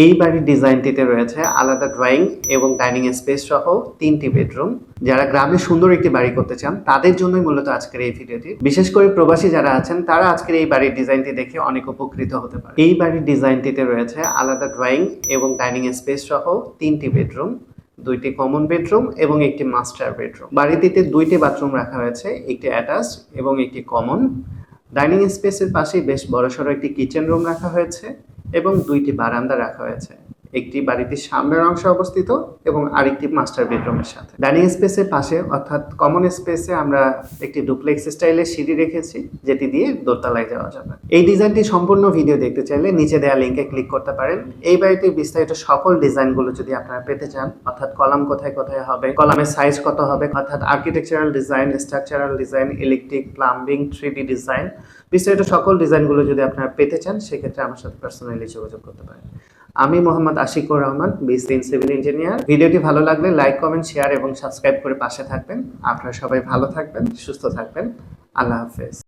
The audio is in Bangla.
এই বাড়ির ডিজাইনটিতে রয়েছে আলাদা ড্রয়িং এবং ডাইনিং স্পেস সহ 3টি বেডরুম। যারা গ্রামে সুন্দর একটি বাড়ি করতে চান তাদের জন্যই মূলত আজকের এই ভিডিওটি। বিশেষ করে প্রবাসী যারা আছেন তারা আজকের এই বাড়ির ডিজাইনটি দেখে অনেক উপকৃত হতে পারে। এই বাড়ির ডিজাইনটিতে রয়েছে আলাদা ড্রয়িং এবং ডাইনিং স্পেস সহ 3টি বেডরুম, 2টি কমন বেডরুম এবং একটি মাস্টার বেডরুম। বাড়িটিতে 2টি বাথরুম রাখা হয়েছে, একটি অ্যাটাচড এবং একটি কমন। ডাইনিং স্পেসের পাশেই বেশ বড়সড় একটি কিচেন রুম রাখা হয়েছে এবং 2টি বারান্দা রাখা হয়েছে, একটি বাড়িটির সামনের অংশে অবস্থিত এবং আরেকটি মাস্টার বেডরুমের সাথে। ডাইনিং স্পেসের পাশে অর্থাৎ কমন স্পেসে আমরা একটি ডুপ্লেক্স স্টাইলের সিঁড়ি রেখেছি, যেটি দিয়ে দোতলায় যাওয়া যাবে। এই ডিজাইনটি সম্পূর্ণ ভিডিও দেখতে চাইলে নিচে দেওয়া লিঙ্কে ক্লিক করতে পারেন। এই বাড়িটির বিস্তারিত সকল ডিজাইনগুলো যদি আপনারা পেতে চান, অর্থাৎ কলাম কোথায় কোথায় হবে, কলামের সাইজ কত হবে, অর্থাৎ architectural design, structural design, electric, plumbing, 3D design, বিস্তারিত সকল ডিজাইনগুলো যদি আপনারা পেতে চান সেক্ষেত্রে আমার সাথে পার্সোনালি যোগাযোগ করতে পারেন। আমি Mohammad Ashikur Rahman, BCN civil engineer. ভিডিওটি ভালো লাগলে লাইক, কমেন্ট, শেয়ার এবং সাবস্ক্রাইব করে পাশে থাকবেন। আপনারা সবাই ভালো থাকবেন, সুস্থ থাকবেন। আল্লাহ হাফেজ।